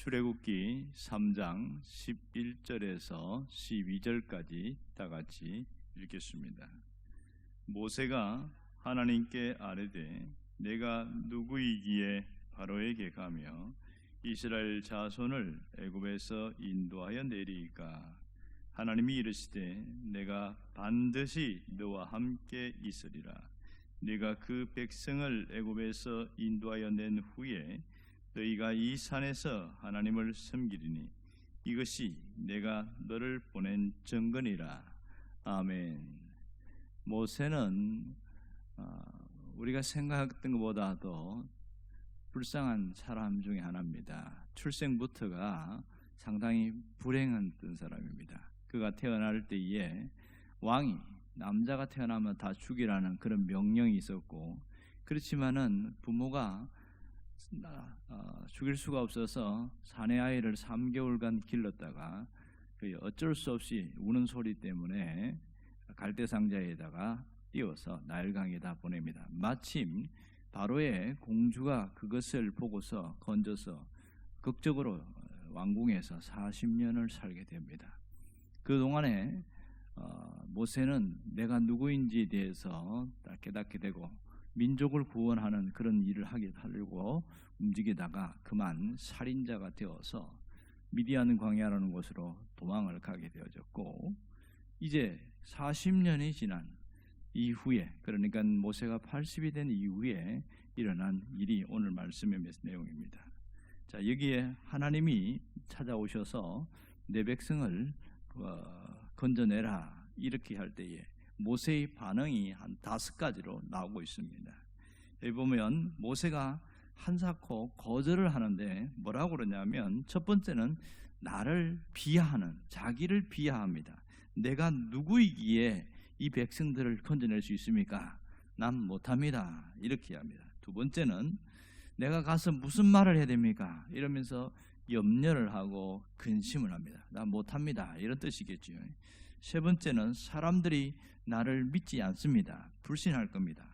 출애굽기 3장 11절에서 12절까지 다 같이 읽겠습니다. 모세가 하나님께 아뢰되 내가 누구이기에 바로에게 가며 이스라엘 자손을 애굽에서 인도하여 내리이까? 하나님이 이르시되 내가 반드시 너와 함께 있으리라. 네가 그 백성을 애굽에서 인도하여 낸 후에 너희가 이 산에서 하나님을 섬기리니 이것이 내가 너를 보낸 증거니라. 아멘. 모세는 우리가 생각했던 것보다도 불쌍한 사람 중에 하나입니다. 출생부터가 상당히 불행한 사람입니다. 그가 태어날 때에 왕이 남자가 태어나면 다 죽이라는 그런 명령이 있었고, 그렇지만은 부모가 죽일 수가 없어서 사내 아이를 3개월간 길렀다가 어쩔 수 없이 우는 소리 때문에 갈대 상자에다가 띄워서 나일강에다 보냅니다. 마침 바로의 공주가 그것을 보고서 건져서 극적으로 왕궁에서 40년을 살게 됩니다. 그동안에 모세는 내가 누구인지에 대해서 깨닫게 되고 민족을 구원하는 그런 일을 하려고 움직이다가 그만 살인자가 되어서 미디안 광야라는 곳으로 도망을 가게 되어졌고, 이제 40년이 지난 이후에, 그러니까 모세가 80이 된 이후에 일어난 일이 오늘 말씀의 내용입니다. 자, 여기에 하나님이 찾아오셔서 내 백성을 건져내라 이렇게 할 때에 모세의 반응이 한 5가지로 나오고 있습니다. 여기 보면 모세가 한사코 거절을 하는데 뭐라고 그러냐면, 첫 번째는 나를 비하하는, 자기를 비하합니다. 내가 누구이기에 이 백성들을 건져낼 수 있습니까? 난 못합니다 이렇게 합니다. 두 번째는 내가 가서 무슨 말을 해야 됩니까? 이러면서 염려를 하고 근심을 합니다. 난 못합니다 이런 뜻이겠죠. 세 번째는 사람들이 나를 믿지 않습니다. 불신할 겁니다.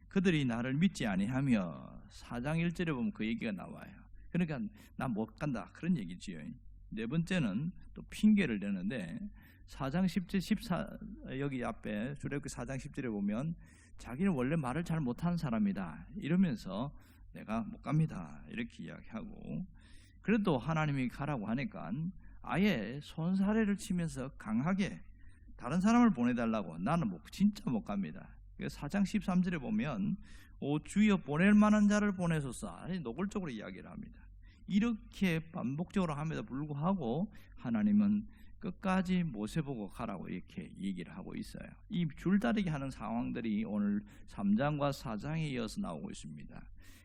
그들이 나를 믿지 아니하며 4장 1절에 보면 그 얘기가 나와요. 그러니까 나 못 간다 그런 얘기지요. 네 번째는 또 핑계를 대는데 4장 10절 14 여기 앞에 출애굽기 4장 10절에 보면 자기는 원래 말을 잘 못하는 사람이다 이러면서 내가 못 갑니다 이렇게 이야기하고, 그래도 하나님이 가라고 하니까 아예 손사래를 치면서 강하게 다른 사람을 보내달라고, 나는 진짜 못 갑니다. 4장 13절에 보면 오 주여 보낼 만한 자를 보내소서 노골적으로 이야기를 합니다. 이렇게 반복적으로 함에도 불구하고 하나님은 끝까지 모세 보고 가라고 이렇게 얘기를 하고 있어요. 이 줄다리기 하는 상황들이 오늘 3장과 4장에 이어서 나오고 있습니다.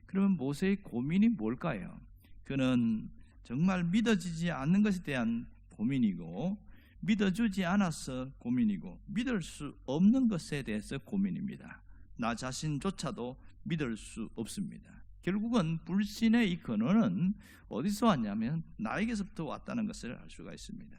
그러면 모세의 고민이 뭘까요? 그는 정말 믿어지지 않는 것에 대한 고민이고, 믿어주지 않아서 고민이고, 믿을 수 없는 것에 대해서 고민입니다. 나 자신조차도 믿을 수 없습니다. 결국은 불신의 이 근원은 어디서 왔냐면 나에게서부터 왔다는 것을 알 수가 있습니다.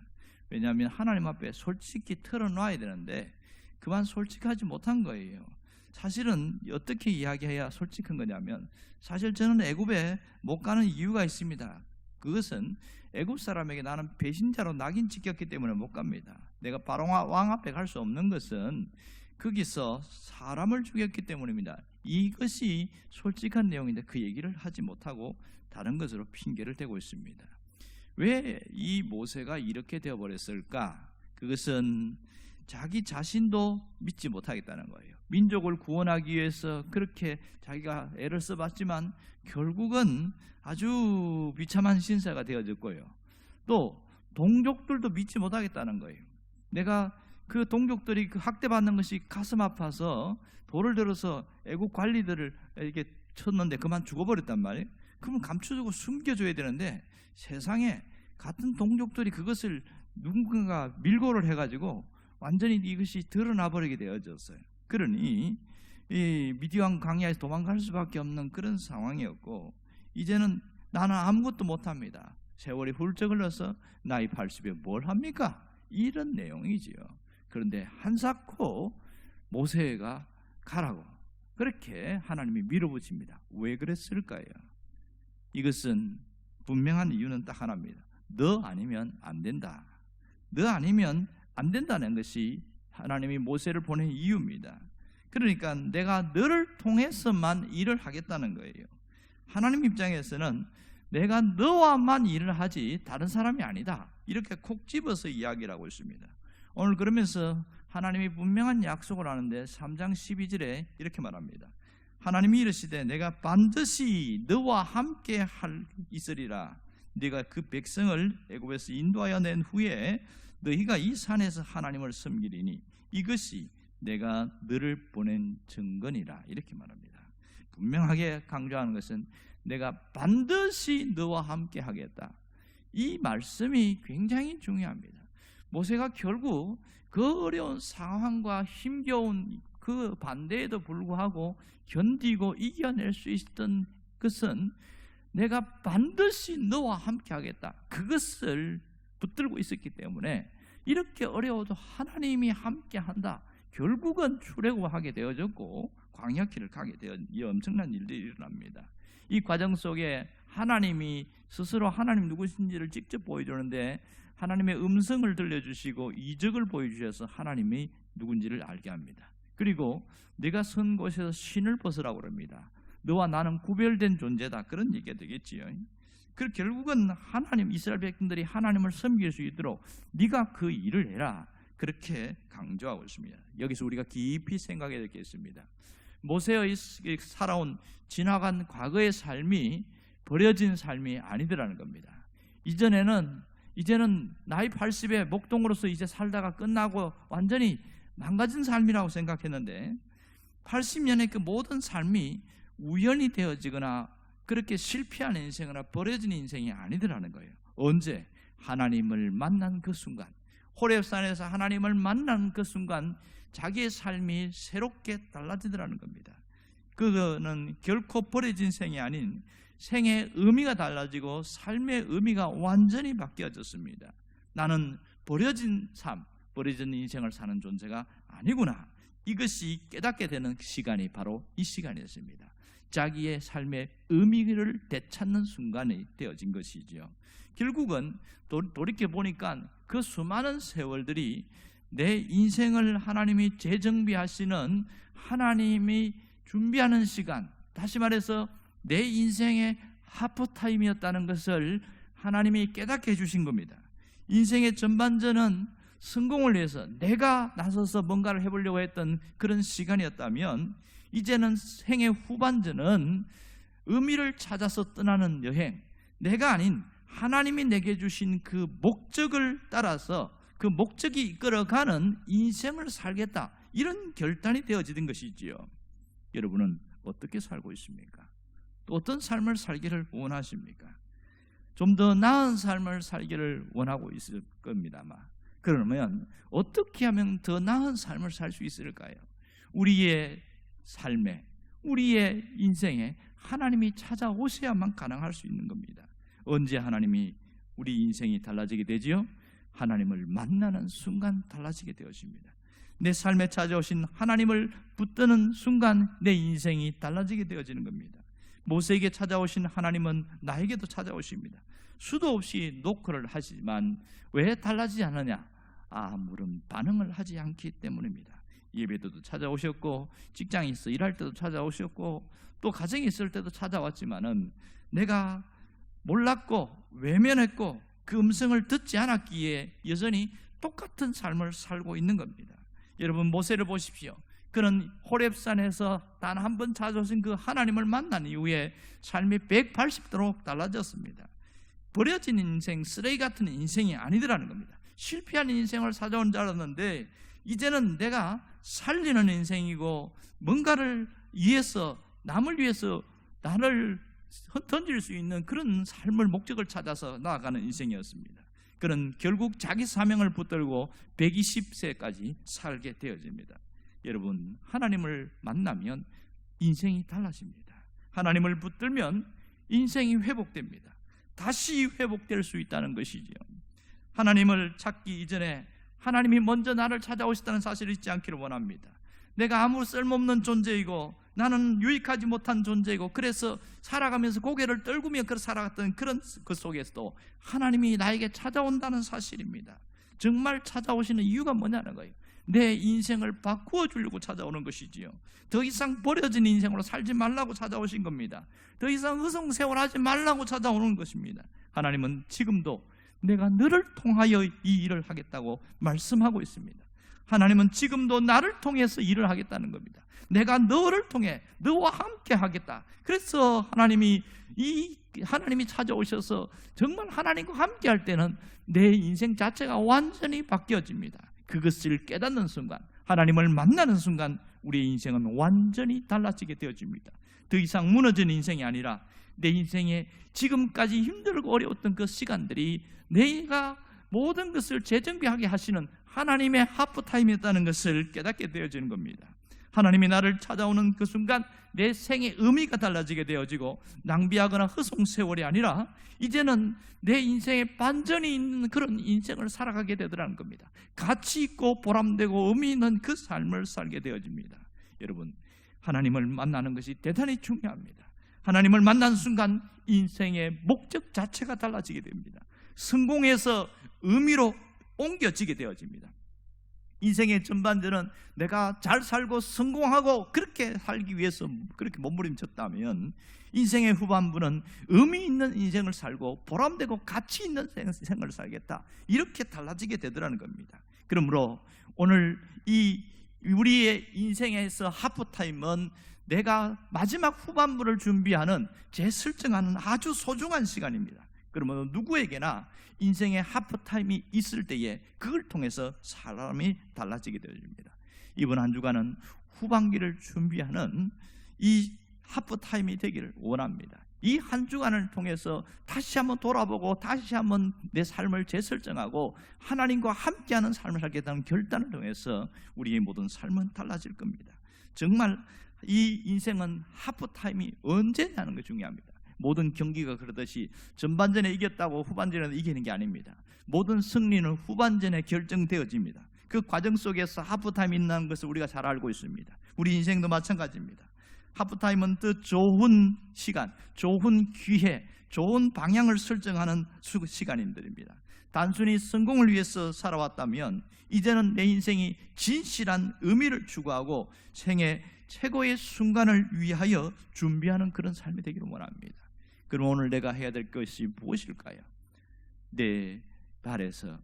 왜냐하면 하나님 앞에 솔직히 털어놔야 되는데 그만 솔직하지 못한 거예요. 사실은 어떻게 이야기해야 솔직한 거냐면, 사실 저는 애굽에 못 가는 이유가 있습니다. 그것은 애굽 사람에게 나는 배신자로 낙인 찍혔기 때문에 못 갑니다. 내가 바로 왕 앞에 갈 수 없는 것은 거기서 사람을 죽였기 때문입니다. 이것이 솔직한 내용인데 그 얘기를 하지 못하고 다른 것으로 핑계를 대고 있습니다. 왜 이 모세가 이렇게 되어버렸을까? 그것은 자기 자신도 믿지 못하겠다는 거예요. 민족을 구원하기 위해서 그렇게 자기가 애를 써봤지만 결국은 아주 비참한 신세가 되어졌고요. 또 동족들도 믿지 못하겠다는 거예요. 내가 그 동족들이 그 학대받는 것이 가슴 아파서 돌을 들어서 애국 관리들을 이렇게 쳤는데 그만 죽어버렸단 말이에요. 그러면 감춰주고 숨겨줘야 되는데 세상에 같은 동족들이 그것을 누군가가 밀고를 해가지고 완전히 이것이 드러나 버리게 되어졌어요. 그러니 이 미디안 광야에서 도망갈 수밖에 없는 그런 상황이었고, 이제는 나는 아무것도 못합니다. 세월이 훌쩍 흘러서 나이 80에 뭘 합니까? 이런 내용이지요. 그런데 한사코 모세가 가라고 그렇게 하나님이 밀어붙입니다. 왜 그랬을까요? 이것은 분명한 이유는 딱 하나입니다. 너 아니면 안 된다. 너 아니면 안 된다는 것이 하나님이 모세를 보낸 이유입니다. 그러니까 내가 너를 통해서만 일을 하겠다는 거예요. 하나님 입장에서는 내가 너와만 일을 하지 다른 사람이 아니다, 이렇게 콕 집어서 이야기를 하고 있습니다. 오늘 그러면서 하나님이 분명한 약속을 하는데 3장 12절에 이렇게 말합니다. 하나님이 이르시되 내가 반드시 너와 함께 있으리라. 네가 그 백성을 애굽에서 인도하여 낸 후에 너희가 이 산에서 하나님을 섬기리니 이것이 내가 너를 보낸 증거니라, 이렇게 말합니다. 분명하게 강조하는 것은 내가 반드시 너와 함께 하겠다. 이 말씀이 굉장히 중요합니다. 모세가 결국 그 어려운 상황과 힘겨운 그 반대에도 불구하고 견디고 이겨낼 수 있었던 것은 내가 반드시 너와 함께 하겠다, 그것을 붙들고 있었기 때문에 이렇게 어려워도 하나님이 함께 한다, 결국은 출애굽하게 되어졌고 광야길을 가게 되어 이 엄청난 일들이 일어납니다. 이 과정 속에 하나님이 스스로 하나님 누구신지를 직접 보여주는데 하나님의 음성을 들려주시고 이적을 보여주셔서 하나님이 누군지를 알게 합니다. 그리고 네가 선 곳에서 신을 벗으라고 그럽니다. 너와 나는 구별된 존재다, 그런 얘기가 되겠지요. 그 결국은 하나님, 이스라엘 백성들이 하나님을 섬길 수 있도록 네가 그 일을 해라, 그렇게 강조하고 있습니다. 여기서 우리가 깊이 생각해야 되겠습니다. 모세의 살아온 지나간 과거의 삶이 버려진 삶이 아니더라는 겁니다. 이제는 나이 80에 목동으로서 이제 살다가 끝나고 완전히 망가진 삶이라고 생각했는데 80년의 그 모든 삶이 우연히 되어지거나 그렇게 실패한 인생이나 버려진 인생이 아니더라는 거예요. 언제? 하나님을 만난 그 순간, 호렙산에서 하나님을 만난 그 순간 자기의 삶이 새롭게 달라지더라는 겁니다. 그거는 결코 버려진 생이 아닌 생의 의미가 달라지고 삶의 의미가 완전히 바뀌어졌습니다. 나는 버려진 삶, 버려진 인생을 사는 존재가 아니구나, 이것이 깨닫게 되는 시간이 바로 이 시간이었습니다. 자기의 삶의 의미를 되찾는 순간이 되어진 것이죠. 결국은 돌이켜 보니까 그 수많은 세월들이 내 인생을 하나님이 재정비하시는, 하나님이 준비하는 시간, 다시 말해서 내 인생의 하프타임이었다는 것을 하나님이 깨닫게 해주신 겁니다. 인생의 전반전은 성공을 위해서 내가 나서서 뭔가를 해보려고 했던 그런 시간이었다면 이제는 생의 후반전은 의미를 찾아서 떠나는 여행, 내가 아닌 하나님이 내게 주신 그 목적을 따라서 그 목적이 이끌어가는 인생을 살겠다, 이런 결단이 되어지는 것이지요. 여러분은 어떻게 살고 있습니까? 또 어떤 삶을 살기를 원하십니까? 좀 더 나은 삶을 살기를 원하고 있을 겁니다만, 그러면 어떻게 하면 더 나은 삶을 살 수 있을까요? 우리의 삶에, 우리의 인생에 하나님이 찾아오셔야만 가능할 수 있는 겁니다. 언제 하나님이 우리 인생이 달라지게 되지요? 하나님을 만나는 순간 달라지게 되어집니다. 내 삶에 찾아오신 하나님을 붙드는 순간 내 인생이 달라지게 되어지는 겁니다. 모세에게 찾아오신 하나님은 나에게도 찾아오십니다. 수도 없이 노크를 하지만 왜 달라지지 않느냐? 아무런 반응을 하지 않기 때문입니다. 예배 때도 찾아오셨고, 직장에 있어 일할 때도 찾아오셨고, 또 가정에 있을 때도 찾아왔지만은 내가 몰랐고 외면했고 그 음성을 듣지 않았기에 여전히 똑같은 삶을 살고 있는 겁니다. 여러분, 모세를 보십시오. 그는 호렙산에서 단 한 번 찾아오신 그 하나님을 만난 이후에 삶이 180도로 달라졌습니다. 버려진 인생, 쓰레기 같은 인생이 아니더라는 겁니다. 실패한 인생을 살아온 줄 알았는데 이제는 내가 살리는 인생이고, 뭔가를 위해서, 남을 위해서 나를 던질 수 있는 그런 삶을, 목적을 찾아서 나아가는 인생이었습니다. 그는 결국 자기 사명을 붙들고 120세까지 살게 되어집니다. 여러분, 하나님을 만나면 인생이 달라집니다. 하나님을 붙들면 인생이 회복됩니다. 다시 회복될 수 있다는 것이죠. 하나님을 찾기 이전에 하나님이 먼저 나를 찾아오셨다는 사실을 잊지 않기를 원합니다. 내가 아무 쓸모없는 존재이고 나는 유익하지 못한 존재이고 그래서 살아가면서 고개를 떨구며 살아갔던 그런 그 속에서도 하나님이 나에게 찾아온다는 사실입니다. 정말 찾아오시는 이유가 뭐냐는 거예요. 내 인생을 바꾸어 주려고 찾아오는 것이지요. 더 이상 버려진 인생으로 살지 말라고 찾아오신 겁니다. 더 이상 허송세월하지 말라고 찾아오는 것입니다. 하나님은 지금도 내가 너를 통하여 이 일을 하겠다고 말씀하고 있습니다. 하나님은 지금도 나를 통해서 일을 하겠다는 겁니다. 내가 너를 통해 너와 함께 하겠다. 그래서 하나님이 찾아오셔서 정말 하나님과 함께 할 때는 내 인생 자체가 완전히 바뀌어집니다. 그것을 깨닫는 순간, 하나님을 만나는 순간 우리의 인생은 완전히 달라지게 되어집니다. 더 이상 무너진 인생이 아니라 내 인생에 지금까지 힘들고 어려웠던 그 시간들이 내가 모든 것을 재정비하게 하시는 하나님의 하프타임이었다는 것을 깨닫게 되어지는 겁니다. 하나님이 나를 찾아오는 그 순간 내 생의 의미가 달라지게 되어지고 낭비하거나 허송세월이 아니라 이제는 내 인생에 반전이 있는 그런 인생을 살아가게 되더라는 겁니다. 가치 있고 보람되고 의미 있는 그 삶을 살게 되어집니다. 여러분, 하나님을 만나는 것이 대단히 중요합니다. 하나님을 만난 순간 인생의 목적 자체가 달라지게 됩니다. 성공에서 의미로 옮겨지게 되어집니다. 인생의 전반전은 내가 잘 살고 성공하고 그렇게 살기 위해서 그렇게 몸부림쳤다면 인생의 후반부는 의미 있는 인생을 살고 보람되고 가치 있는 생을 살겠다, 이렇게 달라지게 되더라는 겁니다. 그러므로 오늘 우리의 인생에서 하프타임은 내가 마지막 후반부를 준비하는 재설정하는 아주 소중한 시간입니다. 그러면 누구에게나 인생의 하프타임이 있을 때에 그걸 통해서 사람이 달라지게 되어집니다. 이번 한 주간은 후반기를 준비하는 이 하프타임이 되기를 원합니다. 이 한 주간을 통해서 다시 한번 돌아보고 다시 한번 내 삶을 재설정하고 하나님과 함께하는 삶을 살겠다는 결단을 통해서 우리의 모든 삶은 달라질 겁니다. 정말 이 인생은 하프타임이 언제냐는 것이 중요합니다. 모든 경기가 그러듯이 전반전에 이겼다고 후반전에 이기는 게 아닙니다. 모든 승리는 후반전에 결정되어집니다. 그 과정 속에서 하프타임이 있다는 것을 우리가 잘 알고 있습니다. 우리 인생도 마찬가지입니다. 하프타임은 더 좋은 시간, 좋은 기회, 좋은 방향을 설정하는 시간들입니다. 단순히 성공을 위해서 살아왔다면 이제는 내 인생이 진실한 의미를 추구하고 생애 최고의 순간을 위하여 준비하는 그런 삶이 되기를 원합니다. 그럼 오늘 내가 해야 될 것이 무엇일까요? 내 발에서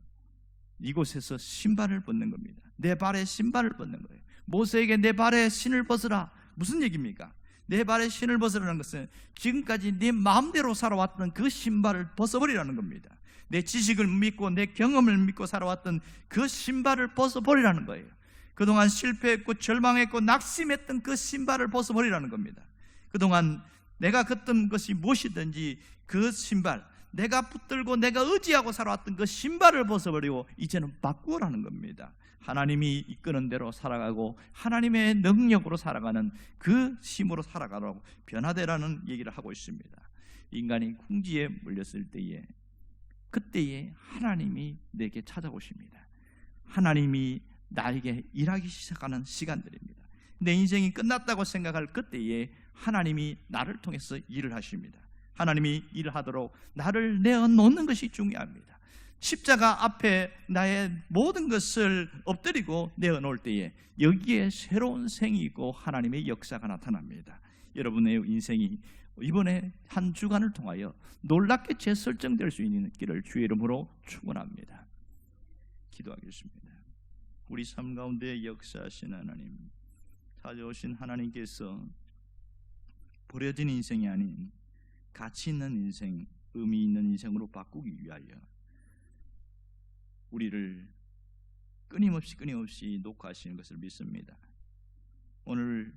이곳에서 신발을 벗는 겁니다. 내 발에 신발을 벗는 거예요. 모세에게 내 발에 신을 벗으라, 무슨 얘기입니까? 내 발에 신을 벗으라는 것은 지금까지 네 마음대로 살아왔던 그 신발을 벗어버리라는 겁니다. 내 지식을 믿고 내 경험을 믿고 살아왔던 그 신발을 벗어버리라는 거예요. 그동안 실패했고 절망했고 낙심했던 그 신발을 벗어버리라는 겁니다. 그동안 내가 걷던 것이 무엇이든지 그 신발, 내가 붙들고 내가 의지하고 살아왔던 그 신발을 벗어버리고 이제는 바꾸라는 겁니다. 하나님이 이끄는 대로 살아가고 하나님의 능력으로 살아가는 그 힘으로 살아가라고 변화되라는 얘기를 하고 있습니다. 인간이 궁지에 물렸을 때에 그때에 하나님이 내게 찾아오십니다. 하나님이 나에게 일하기 시작하는 시간들입니다. 내 인생이 끝났다고 생각할 그때에 하나님이 나를 통해서 일을 하십니다. 하나님이 일을 하도록 나를 내어놓는 것이 중요합니다. 십자가 앞에 나의 모든 것을 엎드리고 내어놓을 때에 여기에 새로운 생이 있고 하나님의 역사가 나타납니다. 여러분의 인생이 이번에 한 주간을 통하여 놀랍게 재설정될 수 있는 길을 주의 이름으로 축원합니다. 기도하겠습니다. 우리 삶 가운데 역사하신 하나님, 찾아오신 하나님께서 버려진 인생이 아닌 가치 있는 인생, 의미 있는 인생으로 바꾸기 위하여 우리를 끊임없이 녹화하시는 것을 믿습니다. 오늘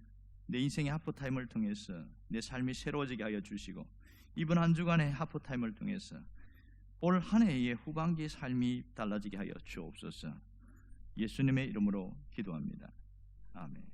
내 인생의 하프타임을 통해서 내 삶이 새로워지게 하여 주시고 이번 한 주간의 하프타임을 통해서 올 한 해의 후반기의 삶이 달라지게 하여 주옵소서. 예수님의 이름으로 기도합니다. 아멘.